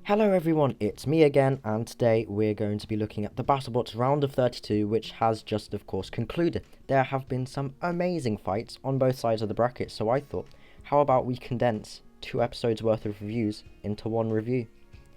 Hello everyone, it's me again, and today we're going to be looking at the BattleBots round of 32, which has just of course concluded. There have been some amazing fights on both sides of the bracket, so I thought, how about we condense 2 episodes worth of reviews into one review?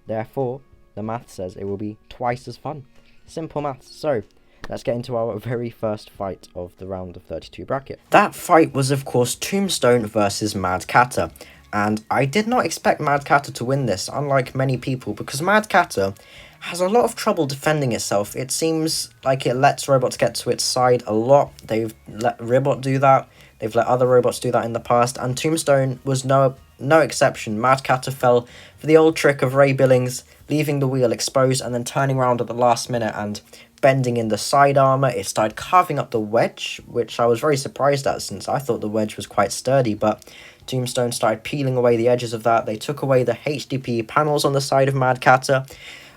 Therefore, the math says it will be twice as fun. Simple maths. So, let's get into our very first fight of the round of 32 bracket. That fight was of course Tombstone versus Mad Cata. And I did not expect Mad Cata to win this, unlike many people, because Mad Cata has a lot of trouble defending itself. It seems like it lets robots get to its side a lot. They've let Ribot do that. They've let other robots do that in the past. And Tombstone was no exception. Mad Cata fell for the old trick of Ray Billings, leaving the wheel exposed and then turning around at the last minute and bending in the side armor. It started carving up the wedge, which I was very surprised at, since I thought the wedge was quite sturdy, but Tombstone started peeling away the edges of that. They took away the HDP panels on the side of Mad Cata.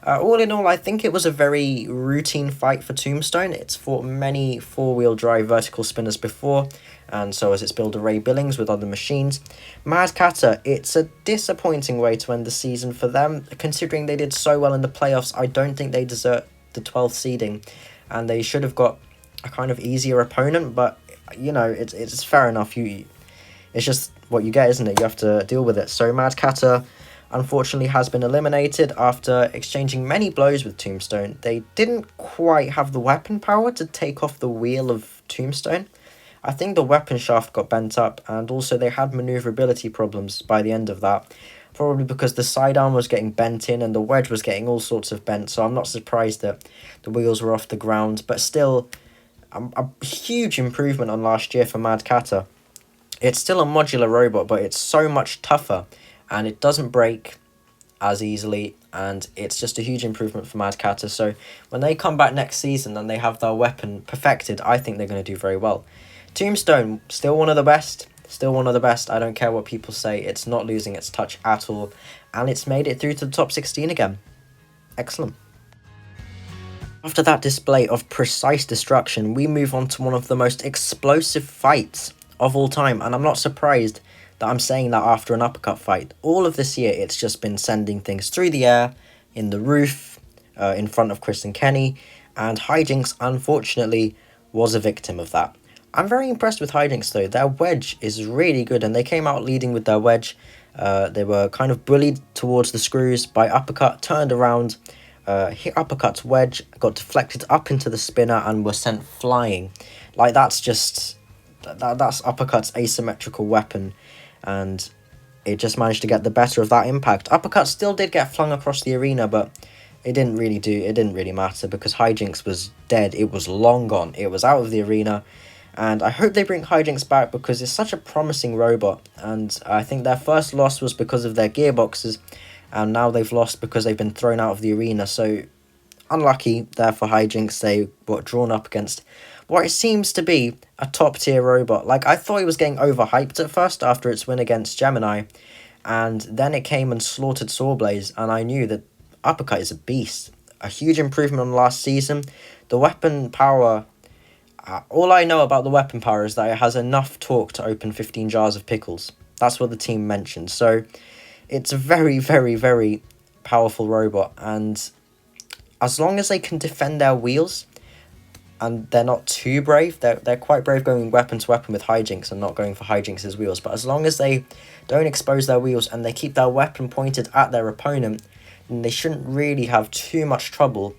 All in all, I think it was a very routine fight for Tombstone. It's fought many four-wheel drive vertical spinners before, and so has its builder Ray Billings with other machines. Mad Cata, it's a disappointing way to end the season for them. Considering they did so well in the playoffs, I don't think they deserve the 12th seeding, and they should have got a kind of easier opponent, but, you know, it's fair enough. It's just what you get, isn't it? You have to deal with it. So Mad Cata, unfortunately, has been eliminated after exchanging many blows with Tombstone. They didn't quite have the weapon power to take off the wheel of Tombstone. I think the weapon shaft got bent up, and also they had maneuverability problems by the end of that. Probably because the sidearm was getting bent in and the wedge was getting all sorts of bent, so I'm not surprised that the wheels were off the ground. But still, a huge improvement on last year for Mad Cata. It's still a modular robot, but it's so much tougher, and it doesn't break as easily, and it's just a huge improvement for Mad Cata. So when they come back next season and they have their weapon perfected, I think they're going to do very well. Tombstone, still one of the best. Still one of the best. I don't care what people say. It's not losing its touch at all, and it's made it through to the top 16 again. Excellent. After that display of precise destruction, we move on to one of the most explosive fights of all time, and I'm not surprised that I'm saying that after an Uppercut fight. All of this year, it's just been sending things through the air, in the roof, in front of Chris and Kenny, and Hijinks, unfortunately, was a victim of that. I'm very impressed with Hijinks, though. Their wedge is really good, and they came out leading with their wedge. They were kind of bullied towards the screws by Uppercut, turned around, hit Uppercut's wedge, got deflected up into the spinner, and were sent flying. Like, that's just... That's Uppercut's asymmetrical weapon, and it just managed to get the better of that impact. Uppercut still did get flung across the arena, but it didn't really matter, because Hijinks was dead. It was long gone. It was out of the arena, and I hope they bring Hijinks back, because it's such a promising robot, and I think their first loss was because of their gearboxes, and now they've lost because they've been thrown out of the arena. So unlucky there for Hijinks. They were drawn up against what it seems to be a top-tier robot. Like, I thought he was getting overhyped at first after its win against Gemini, and then it came and slaughtered Sawblaze, and I knew that Uppercut is a beast. A huge improvement on last season. The weapon power... all I know about the weapon power is that it has enough torque to open 15 jars of pickles. That's what the team mentioned. So, it's a very, very, very powerful robot, and as long as they can defend their wheels, and they're not too brave. They're quite brave going weapon to weapon with Hijinks and not going for Hijinks' wheels. But as long as they don't expose their wheels and they keep their weapon pointed at their opponent, then they shouldn't really have too much trouble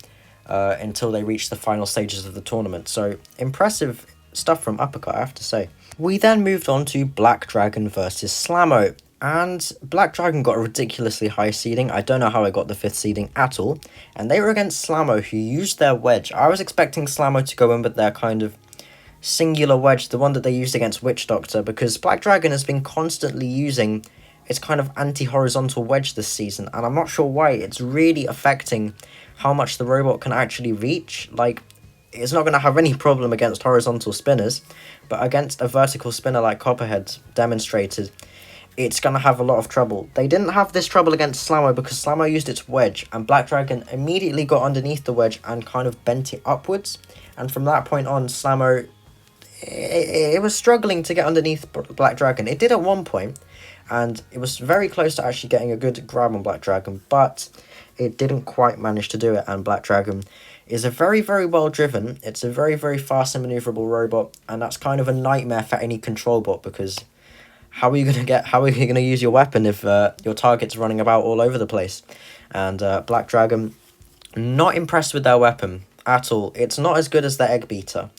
until they reach the final stages of the tournament. So impressive stuff from Uppercut, I have to say. We then moved on to Black Dragon versus Slamo. And Black Dragon got a ridiculously high seeding. I don't know how I got the 5th seeding at all. And they were against Slamo, who used their wedge. I was expecting Slamo to go in with their kind of singular wedge, the one that they used against Witch Doctor, because Black Dragon has been constantly using its kind of anti-horizontal wedge this season. And I'm not sure why. It's really affecting how much the robot can actually reach. Like, it's not going to have any problem against horizontal spinners, but against a vertical spinner like Copperhead demonstrated, it's going to have a lot of trouble. They didn't have this trouble against Slamo because Slamo used its wedge, and Black Dragon immediately got underneath the wedge and kind of bent it upwards. And from that point on, Slamo, it was struggling to get underneath Black Dragon. It did at one point, and it was very close to actually getting a good grab on Black Dragon, but it didn't quite manage to do it. And Black Dragon is a very, very well driven, it's a very, very fast and maneuverable robot, and that's kind of a nightmare for any control bot, because how are you going to use your weapon if your target's running about all over the place? And Black Dragon, not impressed with their weapon at all. It's not as good as their Egg Beater,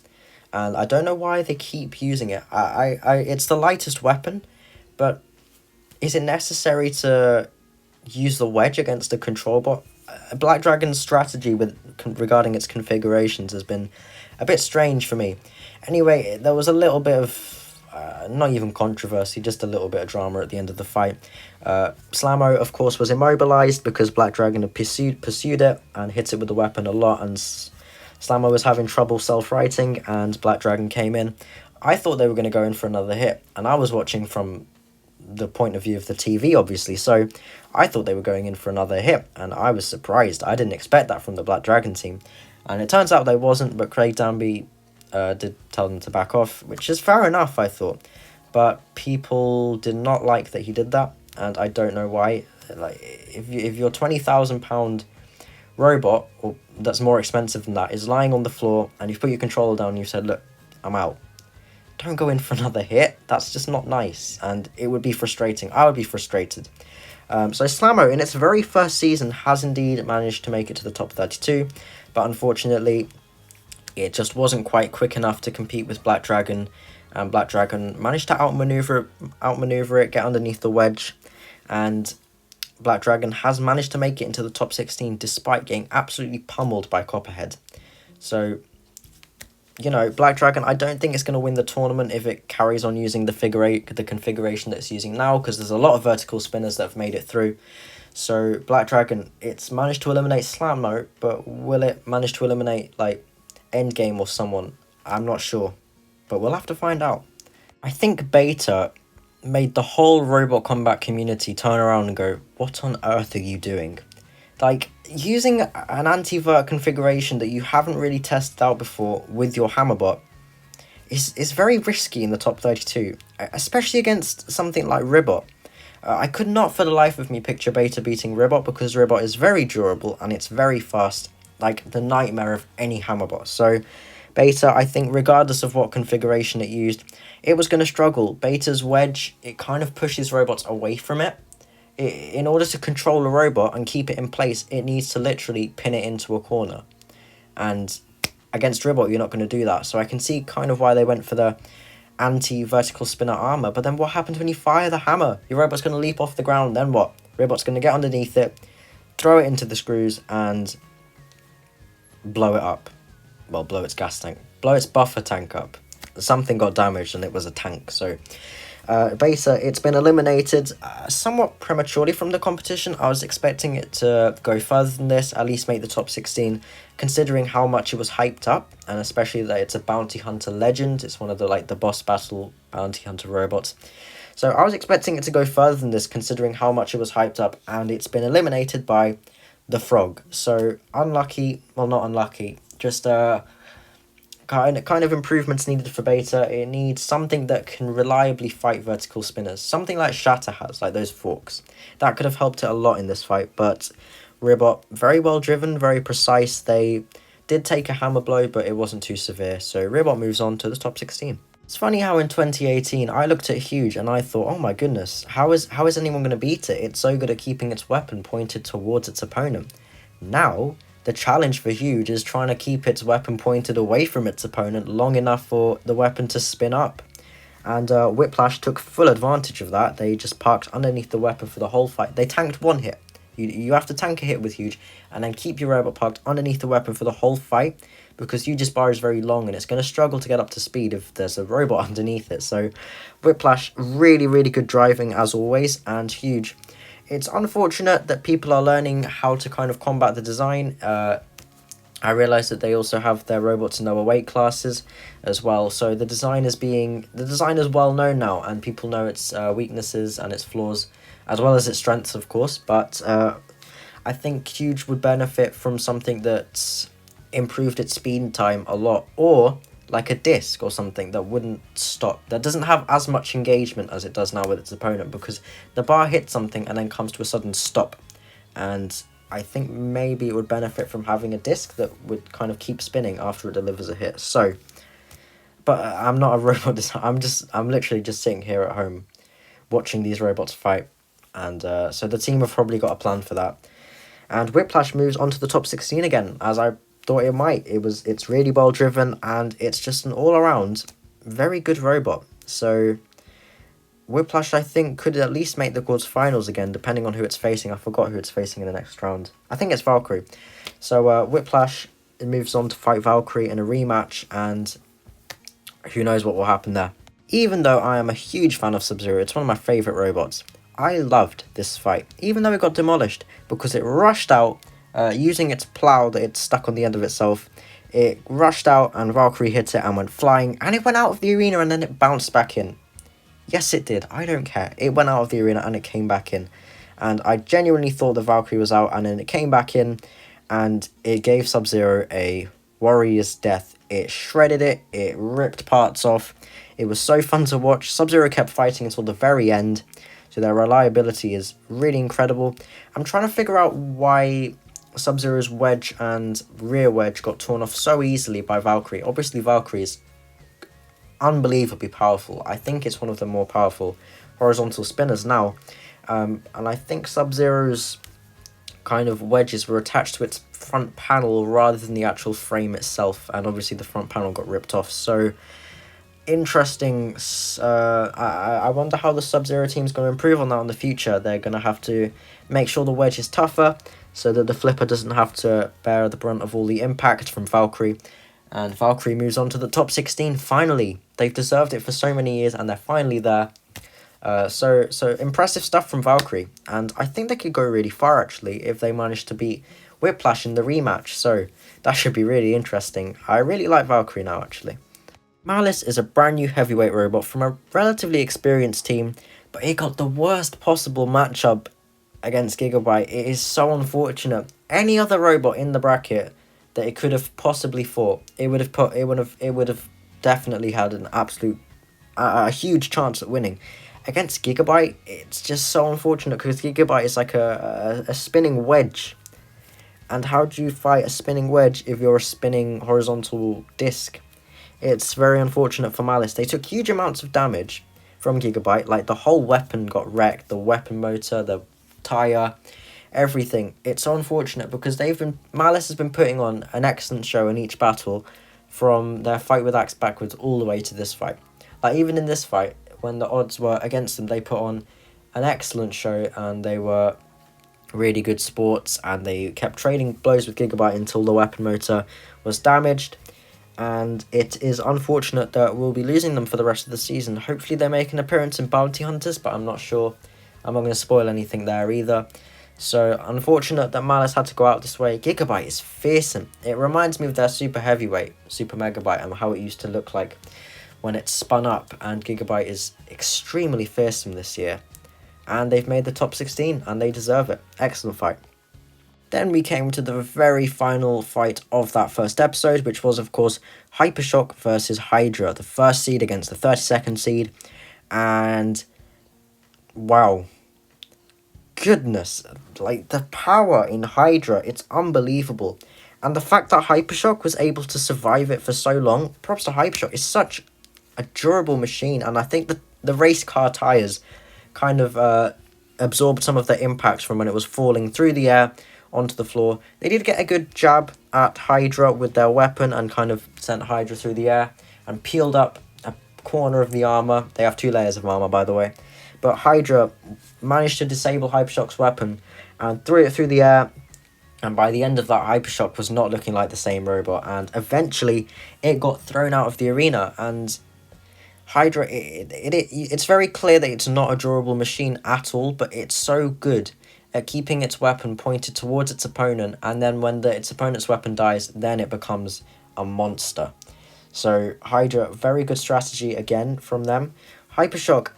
and I don't know why they keep using it. It's the lightest weapon, but is it necessary to use the wedge against a control bot? Black Dragon's strategy regarding its configurations has been a bit strange for me. Anyway, there was a little bit of not even controversy, just a little bit of drama at the end of the fight. Slamo, of course, was immobilized because Black Dragon had pursued it and hit it with the weapon a lot, and Slamo was having trouble self-righting, and Black Dragon came in. I thought they were going to go in for another hit, and I was watching from the point of view of the TV, obviously, so I thought they were going in for another hit, and I was surprised. I didn't expect that from the Black Dragon team, and it turns out they wasn't, but Craig Danby did tell them to back off, which is fair enough, I thought, but people did not like that he did that, and I don't know why. Like, if your £20,000 robot, or that's more expensive than that, is lying on the floor, and you've put your controller down and you said, look, I'm out, don't go in for another hit. That's just not nice, and it would be frustrating. I would be frustrated. So Slamo, in its very first season, has indeed managed to make it to the top 32, but unfortunately, it just wasn't quite quick enough to compete with Black Dragon, and Black Dragon managed to outmaneuver it, get underneath the wedge, and Black Dragon has managed to make it into the top 16 despite getting absolutely pummeled by Copperhead. So, you know, Black Dragon, I don't think it's going to win the tournament if it carries on using the configuration that it's using now, because there's a lot of vertical spinners that have made it through. So Black Dragon, it's managed to eliminate Slamo, but will it manage to eliminate, like, Endgame or someone? I'm not sure, but we'll have to find out. I think Beta made the whole Robot Combat community turn around and go, what on earth are you doing? Like, using an anti-vert configuration that you haven't really tested out before with your Hammerbot is very risky in the top 32, especially against something like Ribbot. I could not for the life of me picture Beta beating Ribbot, because Ribbot is very durable and it's very fast, like the nightmare of any Hammerbot. So Beta, I think, regardless of what configuration it used, it was going to struggle. Beta's wedge, it kind of pushes robots away from it. In order to control a robot and keep it in place, it needs to literally pin it into a corner. And against Ribbot, you're not going to do that. So I can see kind of why they went for the anti-vertical spinner armor. But then what happens when you fire the hammer? Your robot's going to leap off the ground, then what? Ribbot's going to get underneath it, throw it into the screws, and blow it up. Well, blow its gas tank. Blow its buffer tank up. Something got damaged and it was a tank, so... Beta, it's been eliminated somewhat prematurely from the competition. I was expecting it to go further than this, at least make the top 16, considering how much it was hyped up, and especially that it's a bounty hunter legend. It's one of the boss battle bounty hunter robots. So I was expecting it to go further than this, considering how much it was hyped up, and it's been eliminated by the Frog. So unlucky, well, not unlucky, just kind of improvements needed for Beta. It needs something that can reliably fight vertical spinners. Something like Shatter has, like those forks. That could have helped it a lot in this fight, but Ribbot, very well driven, very precise. They did take a hammer blow, but it wasn't too severe. So Ribbot moves on to the top 16. It's funny how in 2018, I looked at Huge and I thought, oh my goodness, how is anyone going to beat it? It's so good at keeping its weapon pointed towards its opponent. Now, the challenge for Huge is trying to keep its weapon pointed away from its opponent long enough for the weapon to spin up. And Whiplash took full advantage of that. They just parked underneath the weapon for the whole fight. They tanked one hit. You have to tank a hit with Huge, and then keep your robot parked underneath the weapon for the whole fight, because Huge's bar is very long, and it's going to struggle to get up to speed if there's a robot underneath it. So Whiplash, really, really good driving as always, and Huge. It's unfortunate that people are learning how to kind of combat the design. I realize that they also have their robots in lower weight classes as well. So the design is well known now, and people know its weaknesses and its flaws, as well as its strengths, of course. But I think Huge would benefit from something that's improved its speed time a lot, or like a disc or something that wouldn't stop, that doesn't have as much engagement as it does now with its opponent, because the bar hits something and then comes to a sudden stop. And I think maybe it would benefit from having a disc that would kind of keep spinning after it delivers a hit. So, but I'm not a robot designer. I'm literally just sitting here at home watching these robots fight. And so the team have probably got a plan for that. And Whiplash moves on to the top 16 again, as I thought it might. It's really well driven, and it's just an all-around very good robot. So Whiplash, I think, could at least make the quarterfinals again, depending on who it's facing. I forgot who it's facing in the next round. I think it's Valkyrie. So Whiplash moves on to fight Valkyrie in a rematch, and who knows what will happen there. Even though I am a huge fan of Sub-Zero, it's one of my favourite robots, I loved this fight, even though it got demolished, because it rushed out, using its plow that it stuck on the end of itself. It rushed out and Valkyrie hit it and went flying, and it went out of the arena and then it bounced back in. Yes, it did. I don't care. It went out of the arena and it came back in. And I genuinely thought the Valkyrie was out, and then it came back in and it gave Sub-Zero a warrior's death. It shredded it. It ripped parts off. It was so fun to watch. Sub-Zero kept fighting until the very end. So their reliability is really incredible. I'm trying to figure out why Sub-Zero's wedge and rear wedge got torn off so easily by Valkyrie. Obviously, Valkyrie is unbelievably powerful. I think it's one of the more powerful horizontal spinners now. And I think Sub-Zero's kind of wedges were attached to its front panel rather than the actual frame itself. And obviously the front panel got ripped off. So interesting. I wonder how the Sub-Zero team's going to improve on that in the future. They're going to have to make sure the wedge is tougher so that the flipper doesn't have to bear the brunt of all the impact from Valkyrie. And Valkyrie moves on to the top 16 finally. They've deserved it for so many years and they're finally there. So impressive stuff from Valkyrie, and I think they could go really far actually if they manage to beat Whiplash in the rematch. So that should be really interesting. I really like Valkyrie now actually. Malice is a brand new heavyweight robot from a relatively experienced team, but it got the worst possible matchup against Gigabyte. It is so unfortunate. Any other robot in the bracket that it could have possibly fought, it would have definitely had an absolute a huge chance at winning. Against Gigabyte, it's just so unfortunate because Gigabyte is like a spinning wedge. And how do you fight a spinning wedge if you're a spinning horizontal disc? It's very unfortunate for Malice. They took huge amounts of damage from Gigabyte. Like, the whole weapon got wrecked. The weapon motor, the tyre, everything. It's so unfortunate because Malice has been putting on an excellent show in each battle, from their fight with Axe backwards all the way to this fight. Like, even in this fight, when the odds were against them, they put on an excellent show and they were really good sports, and they kept trading blows with Gigabyte until the weapon motor was damaged. And it is unfortunate that we'll be losing them for the rest of the season. Hopefully they make an appearance in Bounty Hunters, but I'm not sure. I'm not going to spoil anything there either. So unfortunate that Malice had to go out this way. Gigabyte is fearsome. It reminds me of their Super Heavyweight, Super Megabyte, and how it used to look like when it spun up. And Gigabyte is extremely fearsome this year. And they've made the top 16, and they deserve it. Excellent fight. Then we came to the very final fight of that first episode, which was, of course, Hypershock versus Hydra, the first seed against the 32nd seed. And wow, goodness, like, the power in Hydra, it's unbelievable. And the fact that Hypershock was able to survive it for so long, props to Hypershock. It's such a durable machine, and I think the race car tires kind of absorbed some of the impact from when it was falling through the air onto the floor. They did get a good jab at Hydra with their weapon and kind of sent Hydra through the air and peeled up a corner of the armor. They have 2 layers of armor, by the way. But Hydra managed to disable Hypershock's weapon and threw it through the air. And by the end of that, Hypershock was not looking like the same robot. And eventually, it got thrown out of the arena. And Hydra, it's very clear that it's not a durable machine at all, but it's so good at keeping its weapon pointed towards its opponent, and then when its opponent's weapon dies, then it becomes a monster. So Hydra, very good strategy again from them. Hypershock,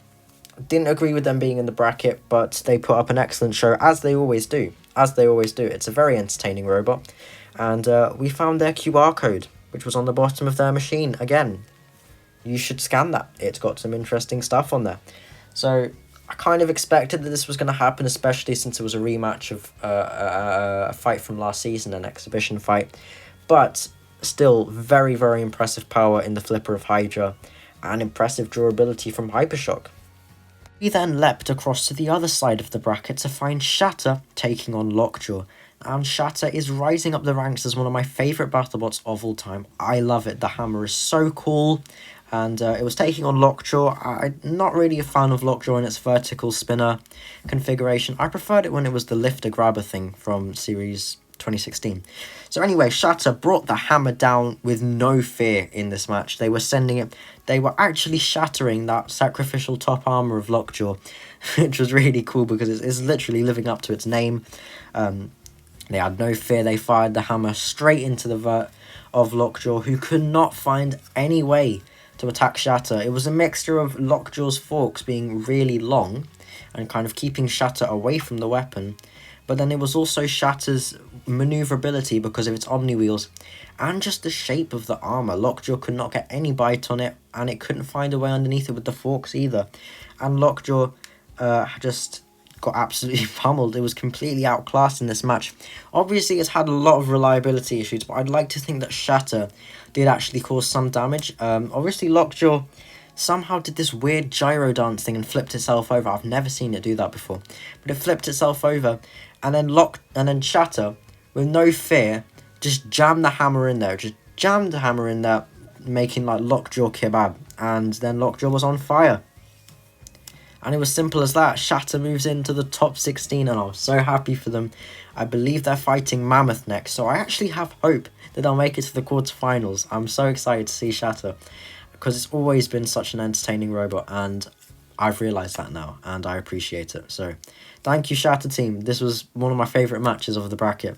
didn't agree with them being in the bracket, but they put up an excellent show, as they always do. As they always do. It's a very entertaining robot. And we found their QR code. which was on the bottom of their machine. Again, you should scan that. It's got some interesting stuff on there. So I kind of expected that this was going to happen, especially since it was a rematch of a fight from last season, an exhibition fight. But still, very, very impressive power in the Flipper of Hydra and impressive durability from Hypershock. We then leapt across to the other side of the bracket to find Shatter taking on Lockjaw. And Shatter is rising up the ranks as one of my favourite BattleBots of all time. I love it. The hammer is so cool. And it was taking on Lockjaw. I'm not really a fan of Lockjaw in its vertical spinner configuration. I preferred it when it was the lifter grabber thing from Series 2016. So anyway, Shatter brought the hammer down with no fear in this match. They were sending it. They were actually shattering that sacrificial top armor of Lockjaw, which was really cool because it's literally living up to its name. They had no fear. They fired the hammer straight into the vert of Lockjaw, who could not find any way to attack Shatter. It was a mixture of Lockjaw's forks being really long and kind of keeping Shatter away from the weapon, but then it was also Shatter's maneuverability because of its Omni wheels and just the shape of the armor. Lockjaw could not get any bite on it, and it couldn't find a way underneath it with the forks either. And Lockjaw just got absolutely pummeled. It was completely outclassed in this match. Obviously, it's had a lot of reliability issues, but I'd like to think that Shatter did actually cause some damage. Obviously, Lockjaw somehow did this weird gyro dance thing and flipped itself over. I've never seen it do that before, but it flipped itself over, and then Shatter, with no fear, just jammed the hammer in there. Making like Lockjaw kebab, and then Lockjaw was on fire. And it was simple as that. Shatter moves into the top 16, and I was so happy for them. I believe they're fighting Mammoth next, so I actually have hope that they'll make it to the quarterfinals. I'm so excited to see Shatter, because it's always been such an entertaining robot, and I've realised that now, and I appreciate it. So, thank you, Shatter team. This was one of my favourite matches of the bracket.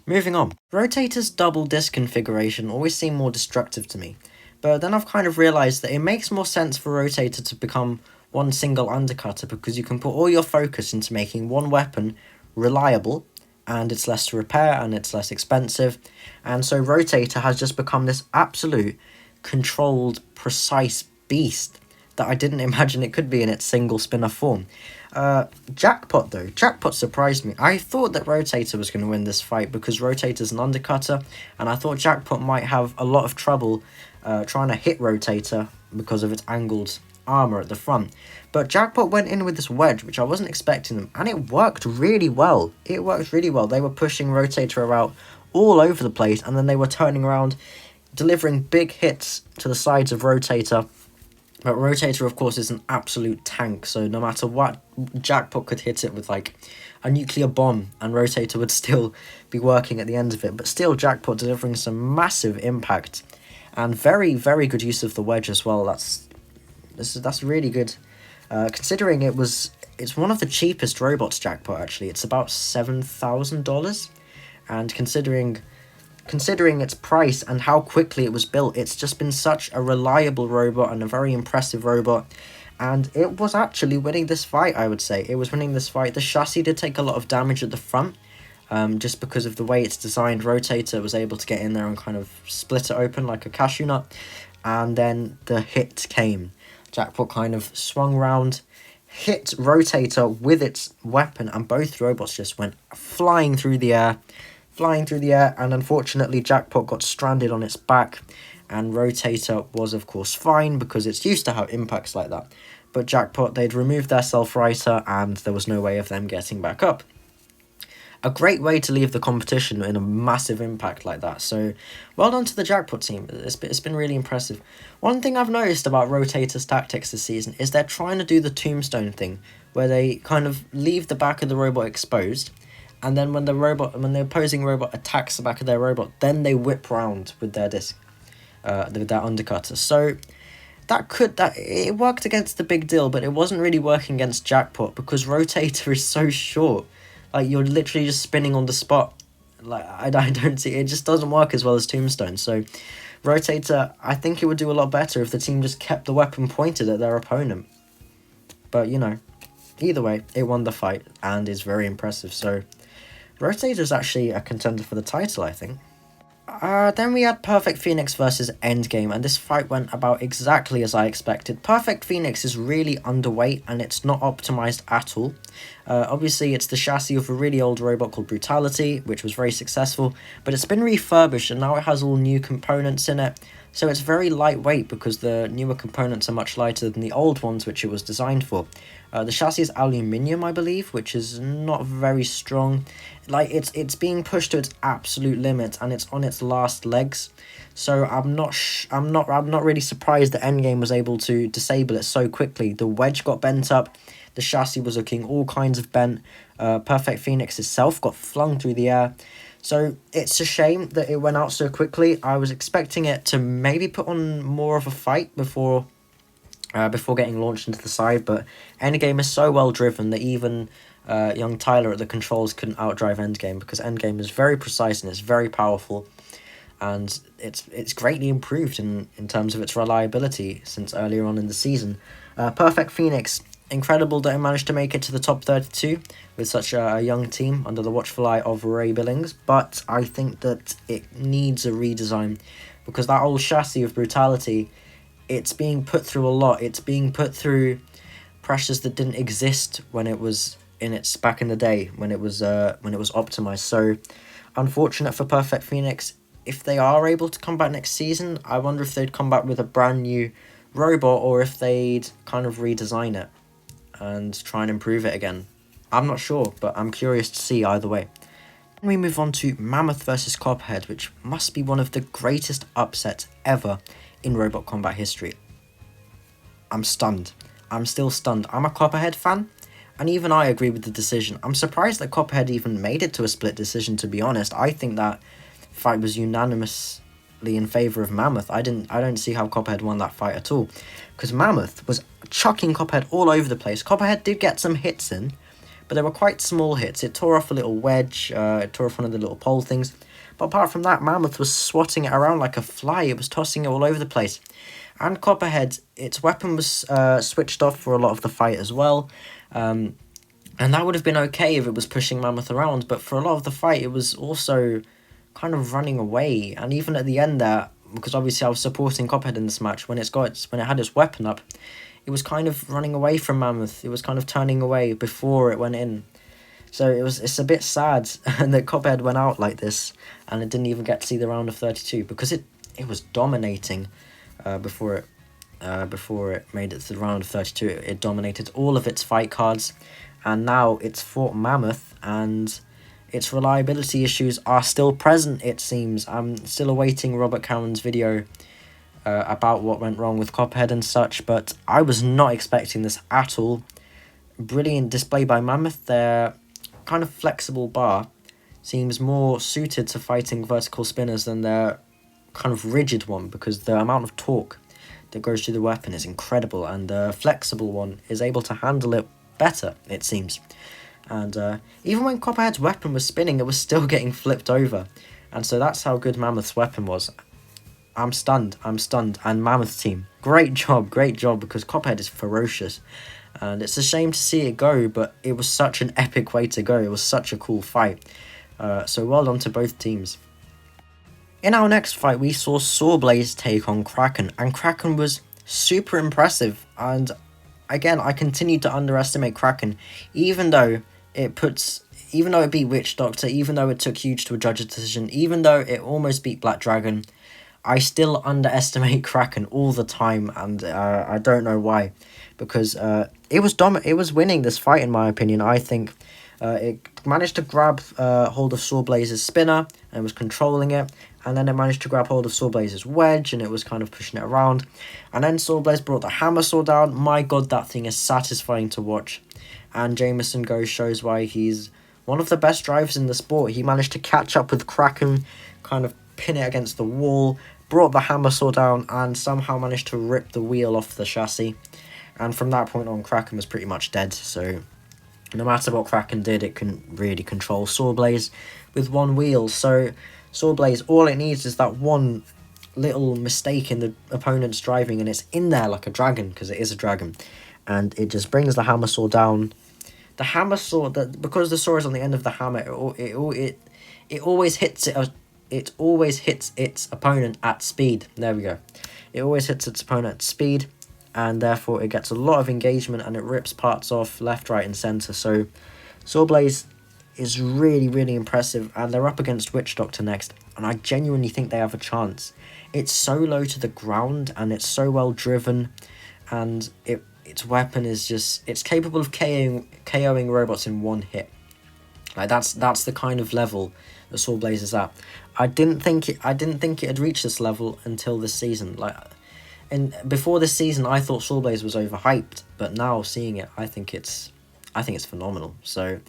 Moving on. Rotator's double disc configuration always seemed more destructive to me, but then I've kind of realised that it makes more sense for Rotator to become one single undercutter, because you can put all your focus into making one weapon reliable, and it's less to repair and it's less expensive. And so Rotator has just become this absolute controlled, precise beast that I didn't imagine it could be in its single spinner form. Jackpot though, Jackpot surprised me. I thought that Rotator was going to win this fight because Rotator's an undercutter, and I thought Jackpot might have a lot of trouble trying to hit Rotator because of its angled armor at the front. But Jackpot went in with this wedge, which I wasn't expecting them, and it worked really well. They were pushing Rotator out all over the place, and then they were turning around, delivering big hits to the sides of Rotator. But Rotator, of course, is an absolute tank, so no matter what, Jackpot could hit it with like a nuclear bomb, and Rotator would still be working at the end of it. But still, Jackpot delivering some massive impact, and very, very good use of the wedge as well. That's really good, considering it's one of the cheapest robots, Jackpot. Actually, it's about $7,000, and considering its price and how quickly it was built, it's just been such a reliable robot and a very impressive robot. And it was actually winning this fight, I would say. It was winning this fight. The chassis did take a lot of damage at the front, just because of the way it's designed. Rotator was able to get in there and kind of split it open like a cashew nut, and then the hit came. Jackpot kind of swung round, hit Rotator with its weapon, and both robots just went flying through the air, and unfortunately Jackpot got stranded on its back, and Rotator was of course fine because it's used to have impacts like that. But Jackpot, they'd removed their self-righter, and there was no way of them getting back up. A great way to leave the competition in a massive impact like that. So, well done to the Jackpot team. It's been really impressive. One thing I've noticed about Rotator's tactics this season is they're trying to do the Tombstone thing, where they kind of leave the back of the robot exposed, and then when the opposing robot attacks the back of their robot, then they whip round with their disc, with their undercutter. So it worked against the big deal, but it wasn't really working against Jackpot because Rotator is so short. Like, you're literally just spinning on the spot. Like, I don't see it. Just doesn't work as well as Tombstone. So, Rotator, I think it would do a lot better if the team just kept the weapon pointed at their opponent. But, either way, it won the fight and is very impressive. So, Rotator is actually a contender for the title, I think. Then we had Perfect Phoenix versus Endgame, and this fight went about exactly as I expected. Perfect Phoenix is really underweight, and it's not optimized at all. Obviously, it's the chassis of a really old robot called Brutality, which was very successful, but it's been refurbished, and now it has all new components in it. So it's very lightweight because the newer components are much lighter than the old ones which it was designed for. The chassis is aluminium, I believe, which is not very strong. Like, it's being pushed to its absolute limit, and it's on its last legs. So I'm not really surprised that Endgame was able to disable it so quickly. The wedge got bent up. The chassis was looking all kinds of bent. Perfect Phoenix itself got flung through the air. So it's a shame that it went out so quickly. I was expecting it to maybe put on more of a fight before getting launched into the side, but Endgame is so well driven that even young Tyler at the controls couldn't outdrive Endgame, because Endgame is very precise and it's very powerful, and it's greatly improved in terms of its reliability since earlier on in the season. Perfect Phoenix, incredible that it managed to make it to the top 32 with such a young team under the watchful eye of Ray Billings, but I think that it needs a redesign, because that old chassis of Brutality, it's being put through a lot. It's being put through pressures that didn't exist when it was in its back in the day, when it was optimized. So unfortunate for Perfect Phoenix. If they are able to come back next season, I wonder if they'd come back with a brand new robot, or if they'd kind of redesign it and try and improve it again. I'm not sure, but I'm curious to see either way. Then we move on to Mammoth versus Copperhead, which must be one of the greatest upsets ever in robot combat history. I'm stunned. I'm still stunned. I'm a Copperhead fan, and even I agree with the decision. I'm surprised that Copperhead even made it to a split decision, to be honest. I think that fight was unanimously in favour of Mammoth. I don't see how Copperhead won that fight at all, because Mammoth was chucking Copperhead all over the place. Copperhead did get some hits in, but they were quite small hits. It tore off a little wedge, it tore off one of the little pole things. But apart from that, Mammoth was swatting it around like a fly. It was tossing it all over the place. And Copperhead, its weapon was switched off for a lot of the fight as well. And that would have been okay if it was pushing Mammoth around. But for a lot of the fight, it was also kind of running away. And even at the end there, because obviously I was supporting Copperhead in this match, when it had its weapon up, it was kind of running away from Mammoth. It was kind of turning away before it went in. So it's a bit sad that Copperhead went out like this, and it didn't even get to see the round of 32, because it was dominating before it made it to the round of 32. It dominated all of its fight cards, and now it's fought Mammoth, and its reliability issues are still present, it seems. I'm still awaiting Robert Cowan's video about what went wrong with Copperhead and such, but I was not expecting this at all. Brilliant display by Mammoth. Their kind of flexible bar seems more suited to fighting vertical spinners than their kind of rigid one, because the amount of torque that goes through the weapon is incredible, and the flexible one is able to handle it better, it seems. And even when Copperhead's weapon was spinning, it was still getting flipped over, and so that's how good Mammoth's weapon was. I'm stunned, and Mammoth team, great job, because Copperhead is ferocious. And it's a shame to see it go, but it was such an epic way to go. It was such a cool fight. So well done to both teams. In our next fight, we saw Sawblaze take on Kraken, and Kraken was super impressive. And again, I continued to underestimate Kraken, even though it beat Witch Doctor, even though it took Huge to a judge's decision, even though it almost beat Black Dragon, I still underestimate Kraken all the time, and I don't know why, because it was winning this fight, in my opinion. I think it managed to grab hold of Sawblaze's spinner and was controlling it, and then it managed to grab hold of Sawblaze's wedge, and it was kind of pushing it around, and then Sawblaze brought the hammer saw down. My god, that thing is satisfying to watch, and Jameson Go shows why he's one of the best drivers in the sport. He managed to catch up with Kraken, kind of pin it against the wall, brought the hammer saw down, and somehow managed to rip the wheel off the chassis. And from that point on, Kraken was pretty much dead, so no matter what Kraken did, it couldn't really control Sawblaze with one wheel. So Sawblaze, all it needs is that one little mistake in the opponent's driving, and it's in there like a dragon, because it is a dragon, and it just brings the hammer saw down. The hammer saw, because the saw is on the end of the hammer, it always hits it it always hits its opponent at speed. There we go. It always hits its opponent at speed, and therefore it gets a lot of engagement and it rips parts off left, right, and center. So Sawblaze is really, really impressive, and they're up against Witch Doctor next, and I genuinely think they have a chance. It's so low to the ground, and it's so well driven, and its weapon is just, it's capable of KOing robots in one hit. Like that's the kind of level that Sawblaze is at. I didn't think it had reached this level until this season. Like, and before this season, I thought Sawblaze was overhyped, but now seeing it, I think it's phenomenal. So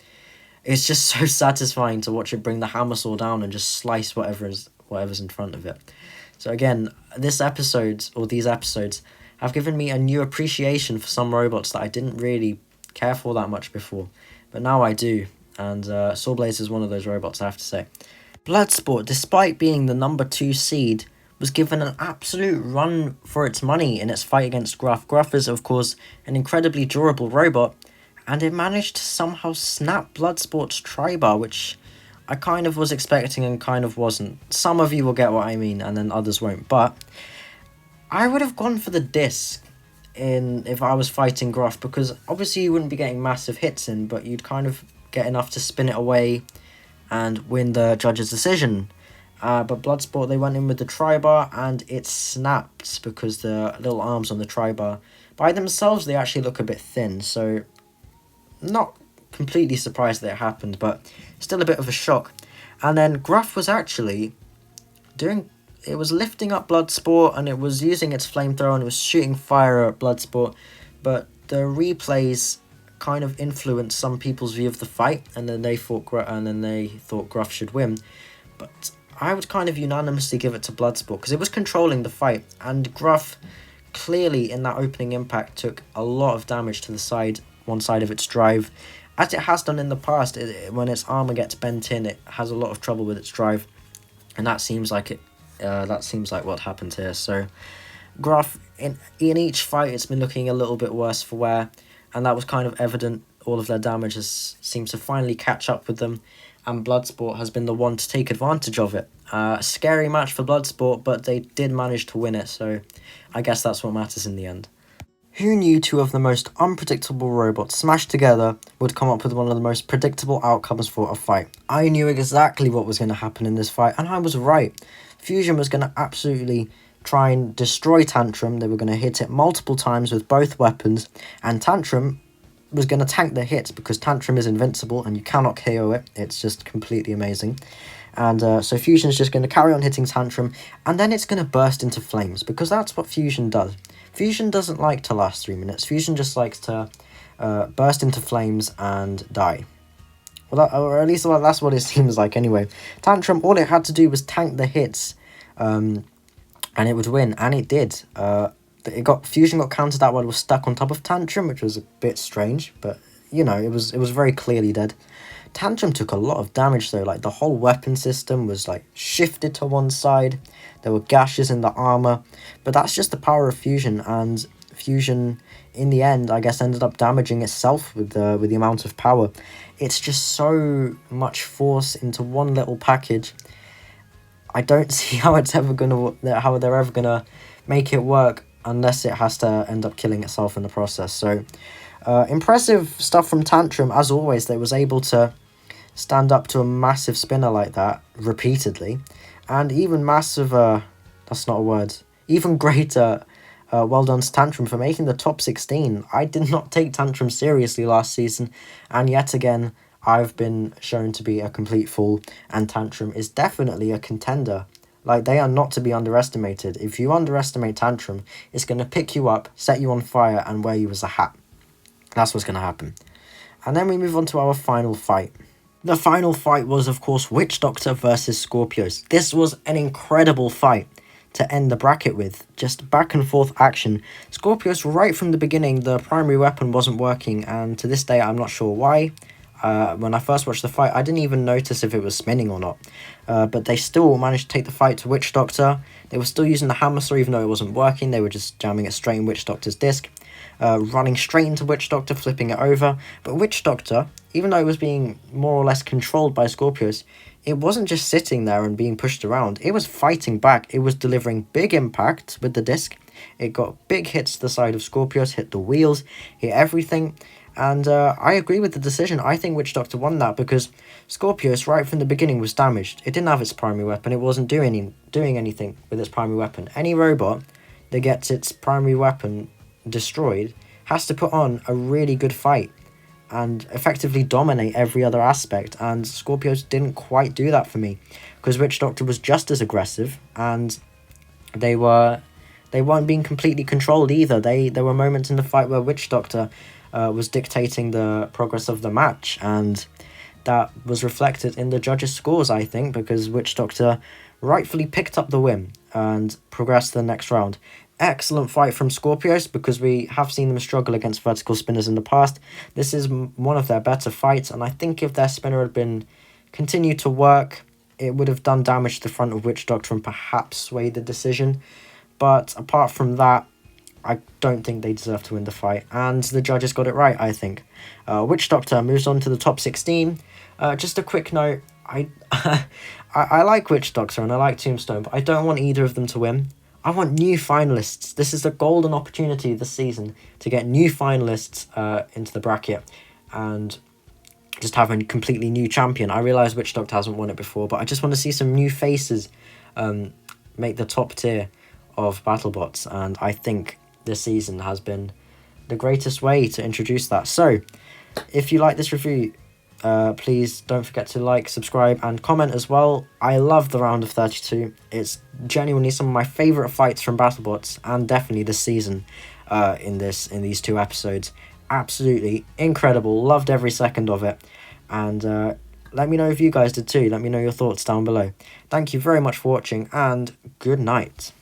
it's just so satisfying to watch it bring the hammer saw down and just slice whatever's in front of it. So again, these episodes have given me a new appreciation for some robots that I didn't really care for that much before, but now I do. And Sawblaze is one of those robots, I have to say. Bloodsport, despite being the number 2 seed, was given an absolute run for its money in its fight against Gruff. Gruff is, of course, an incredibly durable robot, and it managed to somehow snap Bloodsport's tri-bar, which I kind of was expecting and kind of wasn't. Some of you will get what I mean, and then others won't. But I would have gone for the disc if I was fighting Gruff, because obviously you wouldn't be getting massive hits in, but you'd kind of get enough to spin it away and win the judge's decision. But Bloodsport, they went in with the tri-bar, and it snapped because the little arms on the tri-bar, by themselves, they actually look a bit thin. So not completely surprised that it happened, but still a bit of a shock. And then Gruff was actually it was lifting up Bloodsport, and it was using its flamethrower, and it was shooting fire at Bloodsport, but the replays kind of influenced some people's view of the fight, and then they thought Gruff should win. But I would kind of unanimously give it to Bloodsport, because it was controlling the fight, and Gruff clearly in that opening impact took a lot of damage to one side of its drive, as it has done in the past. When its armor gets bent in, it has a lot of trouble with its drive, and that seems like what happened here. So Gruff, in each fight, it's been looking a little bit worse for wear, and that was kind of evident. All of their damage seems to finally catch up with them, and Bloodsport has been the one to take advantage of it. Scary match for Bloodsport, but they did manage to win it, so I guess that's what matters in the end. Who knew 2 of the most unpredictable robots smashed together would come up with one of the most predictable outcomes for a fight? I knew exactly what was going to happen in this fight, and I was right. Fusion was going to absolutely try and destroy Tantrum. They were going to hit it multiple times with both weapons, and Tantrum was going to tank the hits, because Tantrum is invincible and you cannot KO it. It's just completely amazing. And so Fusion's just going to carry on hitting Tantrum, and then it's going to burst into flames, because that's what Fusion does. Fusion doesn't like to last 3 minutes. Fusion just likes to burst into flames and die. Well, or at least that's what it seems like anyway. Tantrum, all it had to do was tank the hits, and it would win, and it did. Fusion got countered out while it was stuck on top of Tantrum, which was a bit strange, but you know, it was very clearly dead. Tantrum took a lot of damage though. Like, the whole weapon system was like shifted to one side. There were gashes in the armor, but that's just the power of Fusion, and Fusion in the end, I guess, ended up damaging itself with the amount of power. It's just so much force into one little package. I don't see how they're ever gonna make it work unless it has to end up killing itself in the process. So impressive stuff from Tantrum, as always. They was able to stand up to a massive spinner like that repeatedly, and even even greater well done to Tantrum for making the top 16. I did not take Tantrum seriously last season, and yet again I've been shown to be a complete fool, and Tantrum is definitely a contender. Like, they are not to be underestimated. If you underestimate Tantrum, it's going to pick you up, set you on fire, and wear you as a hat. That's what's going to happen. And then we move on to our final fight. The final fight was, of course, Witch Doctor versus Scorpios. This was an incredible fight to end the bracket with. Just back and forth action. Scorpios, right from the beginning, the primary weapon wasn't working, and to this day I'm not sure why. When I first watched the fight, I didn't even notice if it was spinning or not. But they still managed to take the fight to Witch Doctor. They were still using the hammer saw even though it wasn't working. They were just jamming it straight in Witch Doctor's disc. running straight into Witch Doctor, flipping it over. But Witch Doctor, even though it was being more or less controlled by Scorpios, it wasn't just sitting there and being pushed around. It was fighting back. It was delivering big impact with the disc. It got big hits to the side of Scorpios, hit the wheels, hit everything. And I agree with the decision. I think Witch Doctor won that because Scorpios, right from the beginning, was damaged. It didn't have its primary weapon. It wasn't doing anything with its primary weapon. Any robot that gets its primary weapon destroyed has to put on a really good fight and effectively dominate every other aspect. And Scorpios didn't quite do that for me because Witch Doctor was just as aggressive, and they weren't being completely controlled either. There were moments in the fight where Witch Doctor was dictating the progress of the match, and that was reflected in the judges' scores, I think, because Witch Doctor rightfully picked up the win and progressed to the next round. Excellent fight from Scorpios, because we have seen them struggle against vertical spinners in the past. This is one of their better fights, and I think if their spinner had continued to work, it would have done damage to the front of Witch Doctor and perhaps swayed the decision. But apart from that, I don't think they deserve to win the fight, and the judges got it right, I think. Witch Doctor moves on to the top 16. Just a quick note, I like Witch Doctor and I like Tombstone, but I don't want either of them to win. I want new finalists. This is a golden opportunity this season to get new finalists into the bracket and just have a completely new champion. I realise Witch Doctor hasn't won it before, but I just want to see some new faces make the top tier of BattleBots, and I think this season has been the greatest way to introduce that. So, if you like this review, please don't forget to like, subscribe, and comment as well. I love the round of 32. It's genuinely some of my favourite fights from BattleBots, and definitely this season in these two episodes. Absolutely incredible. Loved every second of it. And let me know if you guys did too. Let me know your thoughts down below. Thank you very much for watching, and good night.